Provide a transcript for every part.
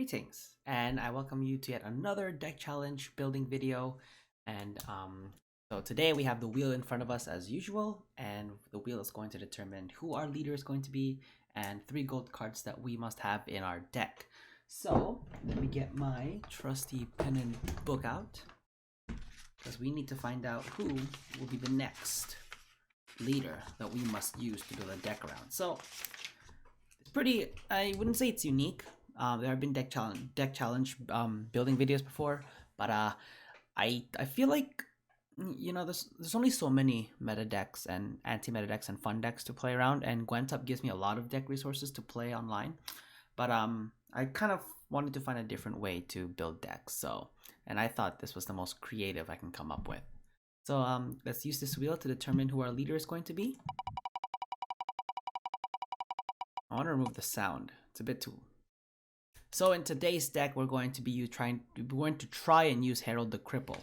Greetings, and I welcome you to yet another deck challenge building video. And so today we have the wheel in front of us as usual, and the wheel is going to determine who our leader is going to be and 3 gold cards that we must have in our deck. So let me get my trusty pen and book out, because we need to find out who will be the next leader that we must use to build a deck around. So it's pretty, I wouldn't say it's unique. There have been deck challenge building videos before, but I feel like, you know, there's only so many meta decks and anti-meta decks and fun decks to play around, and Gwent gives me a lot of deck resources to play online. But I kind of wanted to find a different way to build decks, and I thought this was the most creative I can come up with. So let's use this wheel to determine who our leader is going to be. I want to remove the sound. It's a bit too. So in today's deck, we're going to try and use Harald the Cripple.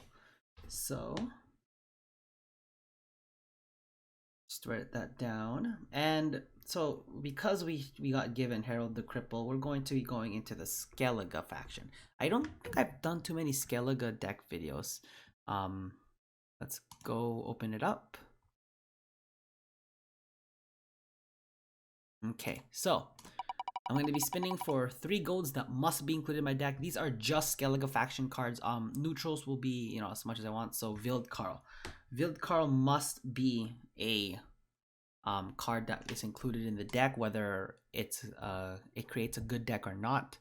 So just write that down. And so because we got given Harald the Cripple, we're going to be going into the Skellige faction. I don't think I've done too many Skellige deck videos. Let's go open it up. Okay, so I'm going to be spinning for 3 golds that must be included in my deck. These are just Skellige faction cards. Neutrals will be, you know, as much as I want. So Wild Carl. Wild Carl must be a card that is included in the deck, whether it's it creates a good deck or not.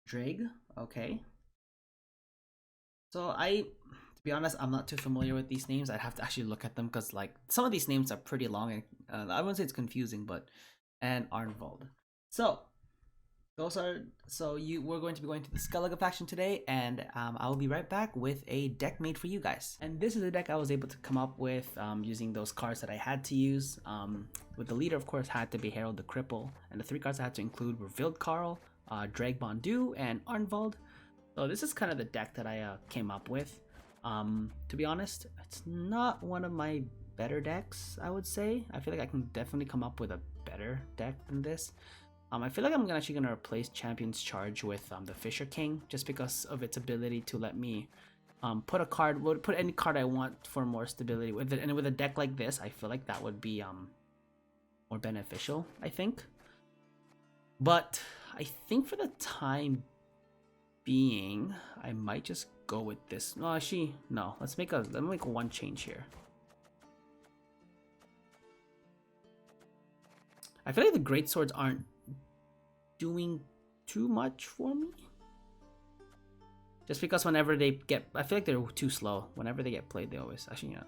Dreg, okay. So to be honest, I'm not too familiar with these names. I'd have to actually look at them, because like some of these names are pretty long, and I wouldn't say it's confusing, but and Arnvald. So those are we're going to be going to the Skellige faction today, and I will be right back with a deck made for you guys. And this is a deck I was able to come up with using those cards that I had to use. With the leader, of course, had to be Harald the Cripple, and the 3 cards I had to include were Wild Carl, Dreg Bondu, and Arnvald. So this is kind of the deck that I came up with. To be honest, it's not one of my better decks, I would say. I feel like I can definitely come up with a better deck than this. I feel like I'm actually going to replace Champion's Charge with the Fisher King, just because of its ability to let me put any card I want for more stability with it. And with a deck like this, I feel like that would be more beneficial, I think. But I think for the time being, I might just go with this. No, actually, no. Let me make one change here. I feel like the great swords aren't doing too much for me. Just because whenever they get, I feel like they're too slow. Whenever they get played, they always actually, yeah.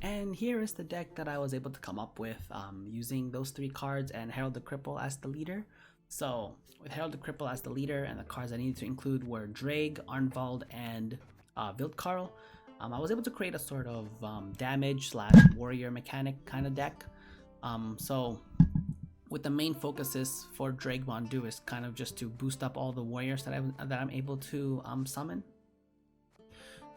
And here is the deck that I was able to come up with using those 3 cards and Harald the Cripple as the leader. So with Harald the Cripple as the leader, and the cards I needed to include were Dreg, Arnvald, and Wild Carl, I was able to create a sort of damage / warrior mechanic kind of deck. So with the main focuses for Dragondu is kind of just to boost up all the warriors that I'm able to summon.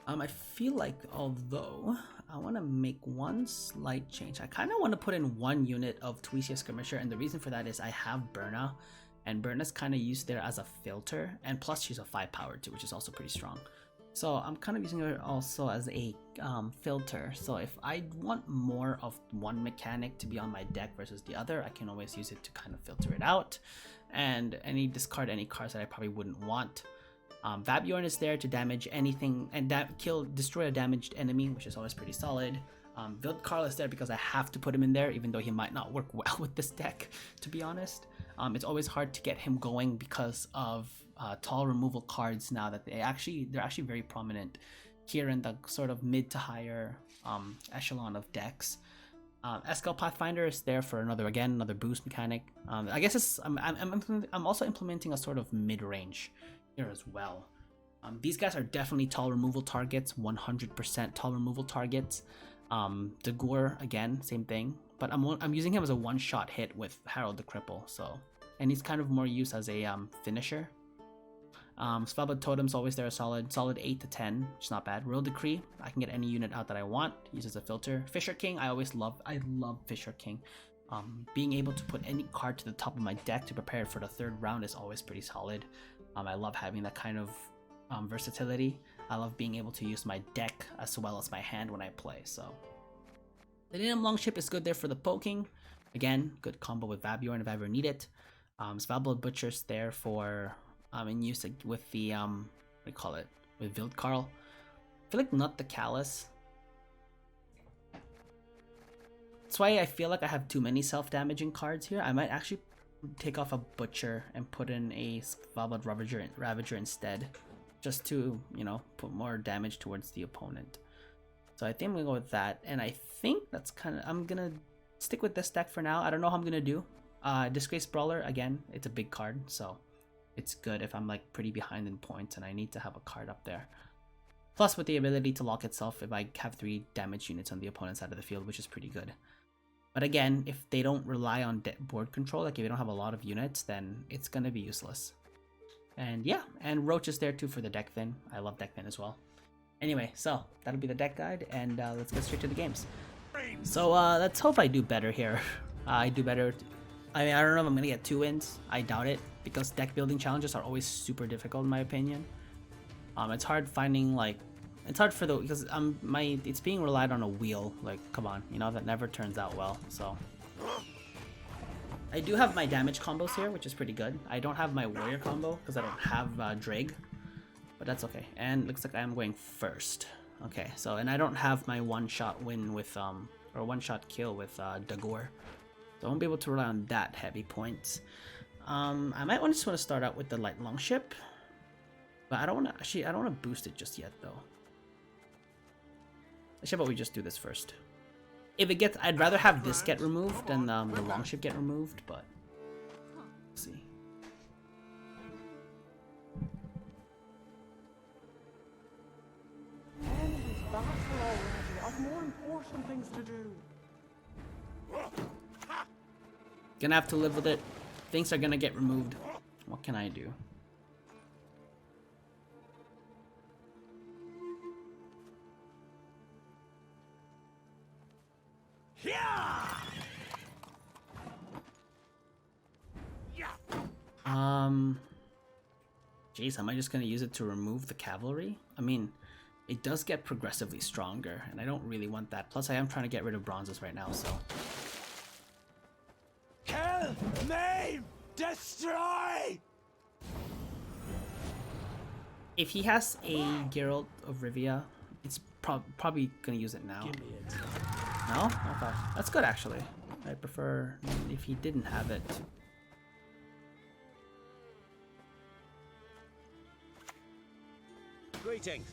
I feel like, although I want to make one slight change, I kind of want to put in one unit of Tuisia Skirmisher, and the reason for that is I have Berna, and Berna's kind of used there as a filter, and plus she's a 5 power too, which is also pretty strong. So I'm kind of using her also as a filter. So if I want more of one mechanic to be on my deck versus the other, I can always use it to kind of filter it out, and discard any cards that I probably wouldn't want. Vabjorn is there to damage anything and destroy a damaged enemy, which is always pretty solid. Vildkarl is there because I have to put him in there, even though he might not work well with this deck, to be honest. It's always hard to get him going because of tall removal cards now that they're actually very prominent here in the sort of mid to higher echelon of decks. Eskel Pathfinder is there for another boost mechanic. I guess I'm also implementing a sort of mid-range here as well. These guys are definitely tall removal targets, 100% tall removal targets. Dagor, again, same thing, but I'm using him as a one-shot hit with Harald the Cripple, and he's kind of more used as a finisher. Spellbound Totem's always there, a solid 8 to 10, which is not bad. Royal Decree, I can get any unit out that I want, use as a filter. Fisher King, I love Fisher King. Being able to put any card to the top of my deck to prepare for the third round is always pretty solid. I love having that kind of versatility. I love being able to use my deck as well as my hand when I play. So the Linum Longship is good there for the poking. Again, good combo with Vabjorn if I ever need it. Svalbard Butcher's there for in use with the with Vildkarl. I feel like not the Callus. That's why I feel like I have too many self-damaging cards here. I might actually take off a Butcher and put in a Svalbard Ravager instead, just to, put more damage towards the opponent. So I think I'm gonna go with that, and I think I'm gonna stick with this deck for now. I don't know how I'm gonna do. Disgrace Brawler, again, it's a big card, so it's good if I'm like pretty behind in points and I need to have a card up there. Plus with the ability to lock itself if I have 3 damage units on the opponent's side of the field, which is pretty good. But again, if they don't rely on board control, like if they don't have a lot of units, then it's gonna be useless. And yeah, and Roach is there too for the deck thin. I love deck thin as well. Anyway, so that'll be the deck guide, and let's get straight to the games. So let's hope I do better here. I do better. I mean, I don't know if I'm gonna get 2 wins. I doubt it, because deck building challenges are always super difficult in my opinion. It's hard finding because it's being relied on a wheel. Like, come on, that never turns out well. So I do have my damage combos here, which is pretty good. I don't have my warrior combo because I don't have Drake, but that's okay. And looks like I'm going first. Okay, so and I don't have my one-shot win with or one-shot kill with Dagor. So I won't be able to rely on that heavy points. I might just want to start out with the light longship, but I don't want to boost it just yet though. Actually, how about we just do this first? If it gets, I'd rather have this get removed than the longship get removed, but let's see. I've more important things to do. Gonna have to live with it. Things are gonna get removed. What can I do? Jeez, am I just gonna use it to remove the cavalry? I mean, it does get progressively stronger, and I don't really want that. Plus, I am trying to get rid of bronzes right now, so. Kill, maim, destroy! If he has a Geralt of Rivia, it's probably gonna use it now. Give me it. No? Okay. That's good, actually. I prefer if he didn't have it. Greetings.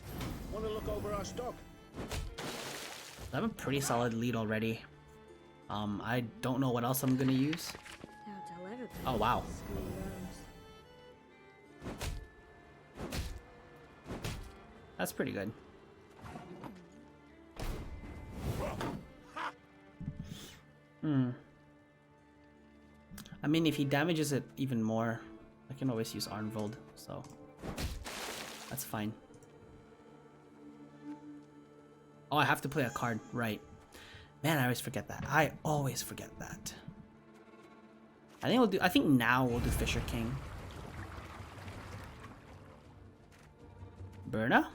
Want to look over our stock? I have a pretty solid lead already. I don't know what else I'm gonna use. Oh wow. That's pretty good. I mean, if he damages it even more, I can always use Arnvold, so that's fine. Oh, I have to play a card, right. Man, I always forget that. I always forget that. I think now we'll do Fisher King. Burna?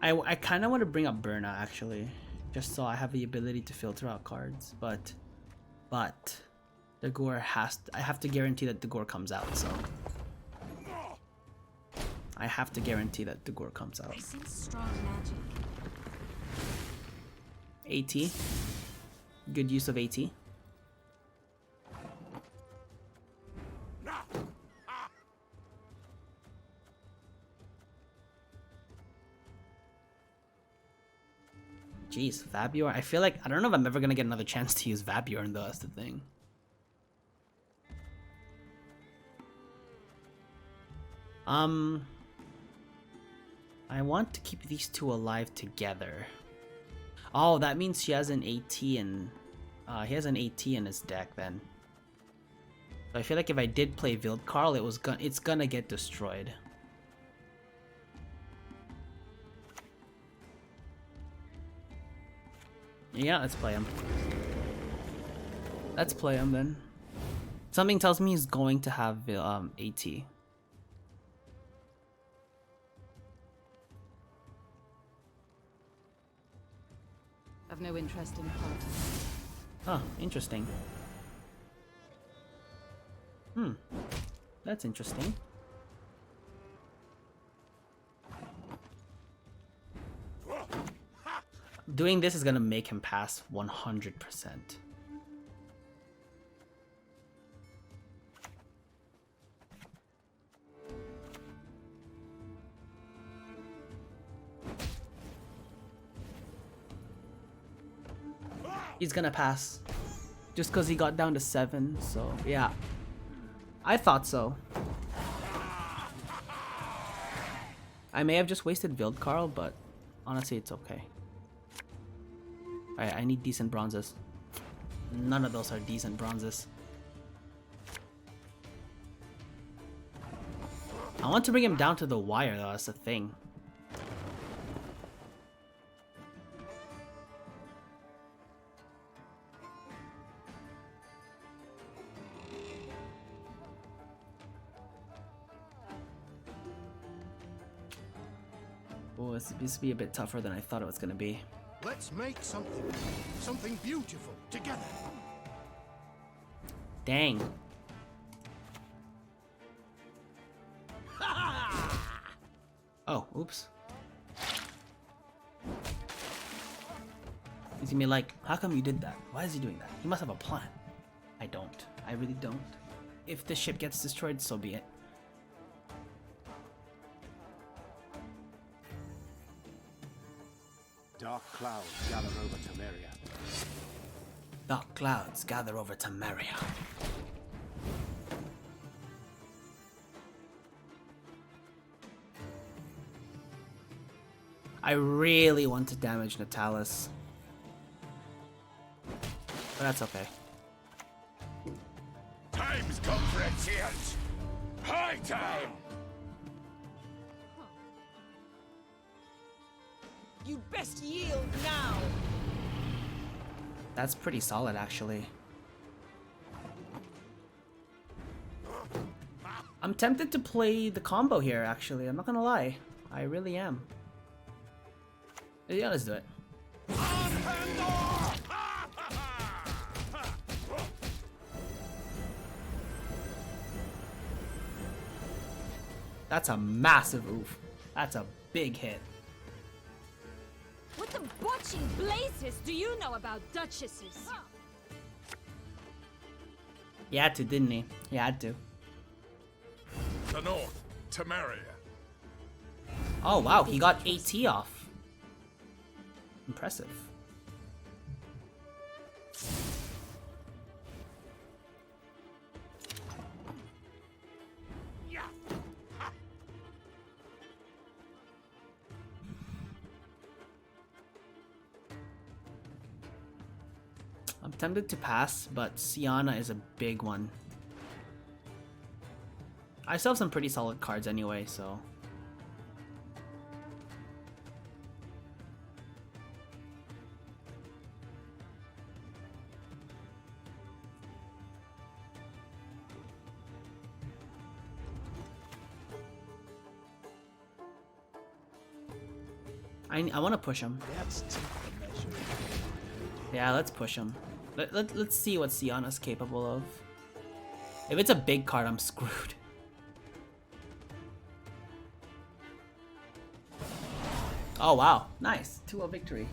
I kind of want to bring up Burna, actually. Just so I have the ability to filter out cards. But the Gore I have to guarantee that the Gore comes out, so. I have to guarantee that the Gore comes out. I sense strong magic. AT. Good use of AT. Jeez, Vabior. I feel like I don't know if I'm ever gonna get another chance to use Vabiorn though, that's the thing. I want to keep these two alive together. Oh, that means she has an AT and he has an AT in his deck then. So I feel like if I did play Vildkarl, it's gonna get destroyed. Yeah, let's play him. Let's play him then. Something tells me he's going to have AT. I've no interest in politics. Huh, interesting. That's interesting. Doing this is gonna make him pass 100%. He's gonna pass. Just because he got down to 7, so yeah. I thought so. I may have just wasted Vildkarl, but honestly it's okay. Alright, I need decent bronzes. None of those are decent bronzes. I want to bring him down to the wire though, that's the thing. Oh, this will be a bit tougher than I thought it was gonna be. Let's make something beautiful together. Dang. Oh, oops. He's gonna be like, how come you did that? Why is he doing that? He must have a plan. I don't. I really don't. If the ship gets destroyed, so be it. Dark clouds gather over Temeria. Dark clouds gather over Temeria. I really want to damage Natalis. But that's okay. Time's come for a change. High time. You best yield now! That's pretty solid, actually. I'm tempted to play the combo here, actually. I'm not gonna lie. I really am. Yeah, let's do it. That's a massive oof. That's a big hit. What the botching blazes do you know about duchesses? He had to, didn't he? He had to. The north, Temeria. Oh wow, he got AT off. Impressive. I'm tempted to pass, but Siana is a big one. I still have some pretty solid cards anyway, so. I want to push him. Yeah, let's push him. Let's see what Siana's capable of. If it's a big card, I'm screwed. Oh wow, nice 2-0 victory.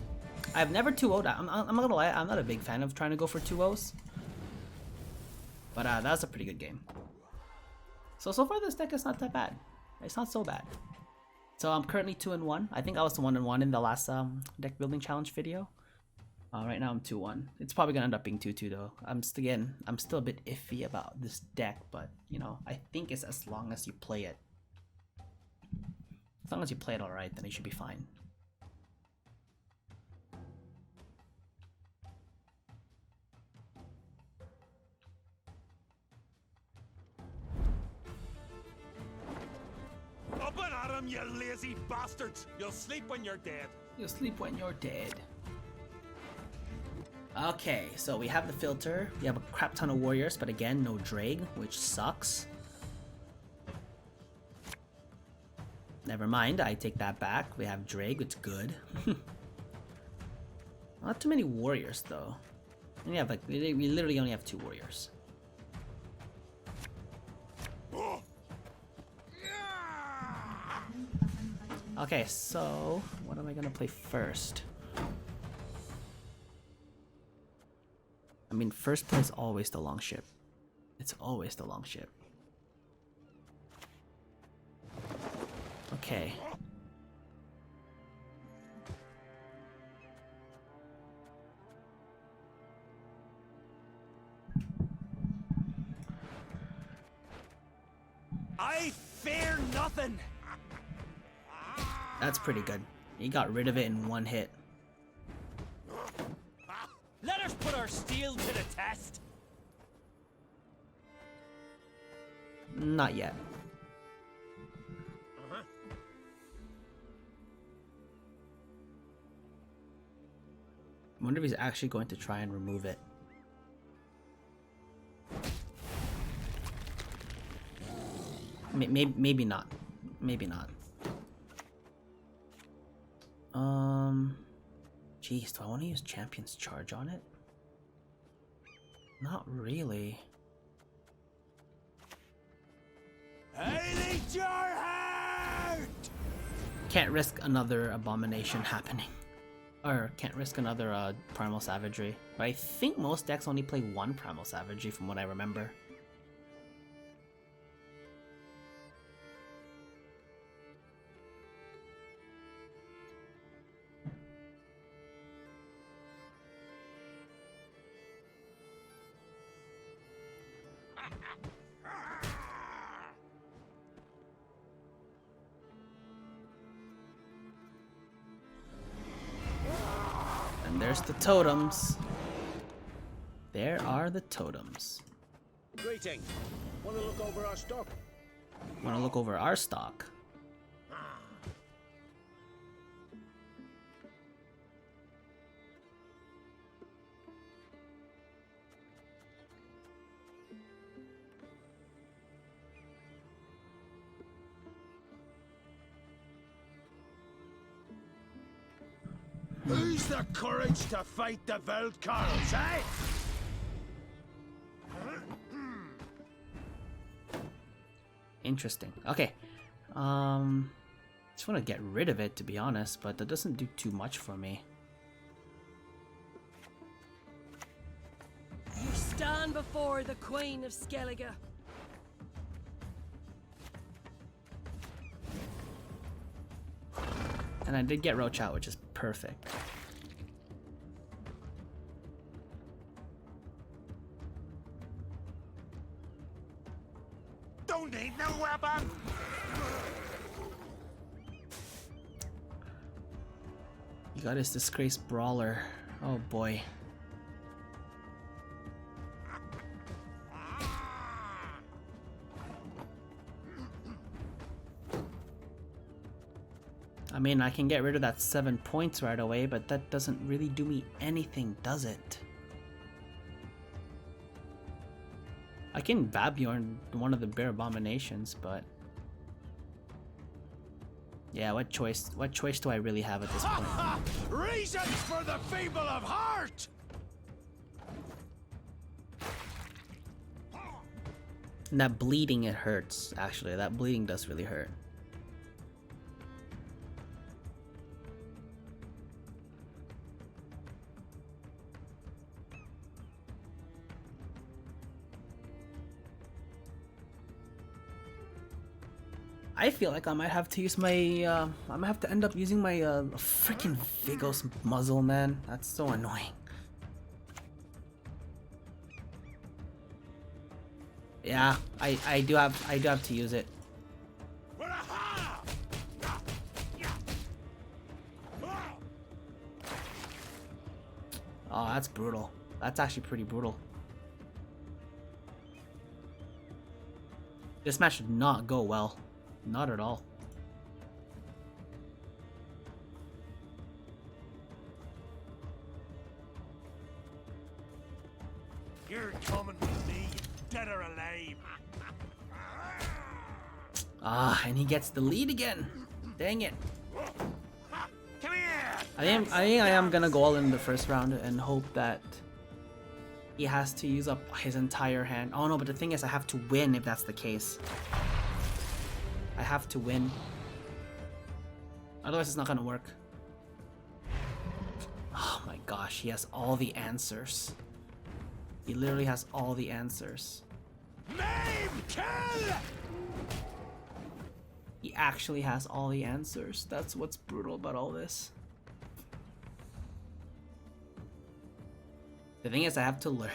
I've never 2-0'd. I'm not gonna lie, I'm not a big fan of trying to go for 2-0s. But that was a pretty good game. So far this deck is not that bad. It's not so bad. So I'm currently 2-1. I think I was 1-1 in the last deck building challenge video. Right now I'm 2-1. It's probably gonna end up being 2-2 though. I'm still a bit iffy about this deck, but you know, I think it's as long as you play it. As long as you play it alright, then it should be fine. Up and at him, you lazy bastards! You'll sleep when you're dead. You'll sleep when you're dead. Okay, so we have the filter. We have a crap ton of warriors, but again, no Drake, which sucks. Never mind, I take that back. We have Drake, it's good. Not too many warriors though. We have we literally only have 2 warriors. Okay, so what am I gonna play first? I mean, first play is always the long ship. It's always the long ship. Okay. I fear nothing! That's pretty good. He got rid of it in 1 hit. Let us put our steel to the test! Not yet. I wonder if he's actually going to try and remove it. Maybe not. Maybe not. Jeez, do I want to use Champion's Charge on it? Not really. I need your heart! Can't risk another Abomination happening. Or can't risk another Primal Savagery. But I think most decks only play 1 Primal Savagery from what I remember. And there's the totems. There are the totems. Greeting. Want to look over our stock? Want to look over our stock? Who's the courage to fight the Veldkarls, eh? Interesting. Okay. Just want to get rid of it, to be honest, but that doesn't do too much for me. You stand before the Queen of Skellige. And I did get Roach out, which is perfect. Don't need no weapon! You got his disgraced brawler. Oh boy. I mean, I can get rid of that 7 points right away, but that doesn't really do me anything, does it? I can Babyorn one of the Bear Abominations, but yeah, what choice do I really have at this point? Reasons for the feeble of heart! And that bleeding, it hurts, actually. That bleeding does really hurt. I feel like I might have to use my, I might have to end up using my, freaking Vigos muzzle, man. That's so annoying. Yeah, I do have to use it. Oh, that's brutal. That's actually pretty brutal. This match did not go well. Not at all. You're coming with me, dead or alive. Ah, and he gets the lead again. Dang it. Come here! I think I am gonna go all in the first round and hope that he has to use up his entire hand. Oh no, but the thing is I have to win if that's the case. I have to win. Otherwise it's not gonna work. Oh my gosh, he has all the answers. He literally has all the answers. Maim! Kill! He actually has all the answers. That's what's brutal about all this. The thing is I have to learn.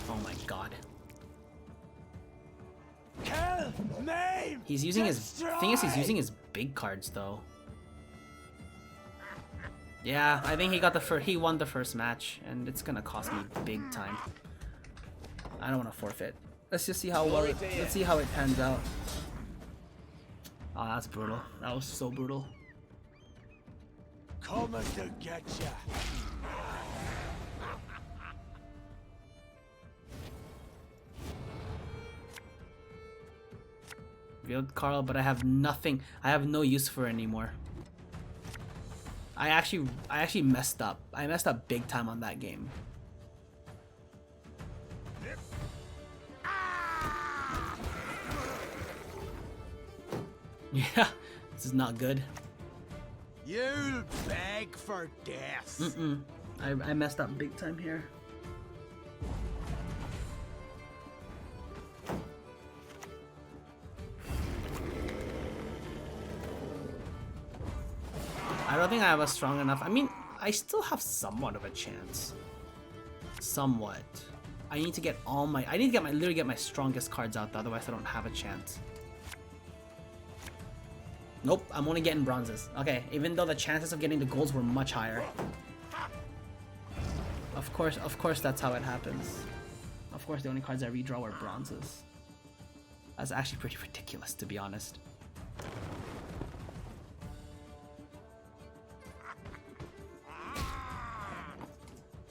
Oh my god. Kill! Maim! He's using his thing is he's Destroy! using his big cards though. Yeah, I think he got he won the first match and it's gonna cost me big time. I don't want to forfeit. Let's just see how well let's see how it pans out. Oh, that's brutal. That was so brutal. Coming to get ya. Revealed Carl, but I have nothing. I have no use for it anymore. I actually messed up. I messed up big time on that game. Yeah, this is not good. You'll beg for death. I messed up big time here. I don't think I was strong enough. I mean, I still have somewhat of a chance. Somewhat. I need to get all my. I need to get literally get my strongest cards out, otherwise I don't have a chance. Nope, I'm only getting bronzes. Okay, even though the chances of getting the golds were much higher. Of course that's how it happens. Of course the only cards I redraw were bronzes. That's actually pretty ridiculous, to be honest.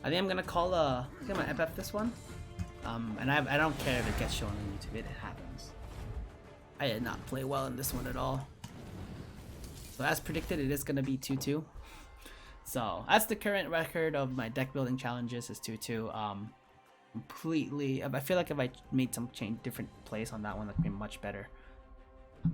I think I'm gonna call I think I'm gonna FF this one. And I don't care if it gets shown on YouTube, it happens. I did not play well in this one at all. So as predicted, it is gonna be 2-2. So that's the current record of my deck building challenges is 2-2. Completely, I feel like if I made some different plays on that one, that would be much better.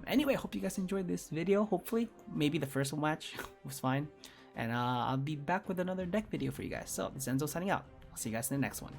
Anyway, I hope you guys enjoyed this video. Hopefully, maybe the first match was fine. And I'll be back with another deck video for you guys. So this is Enzo signing out. I'll see you guys in the next one.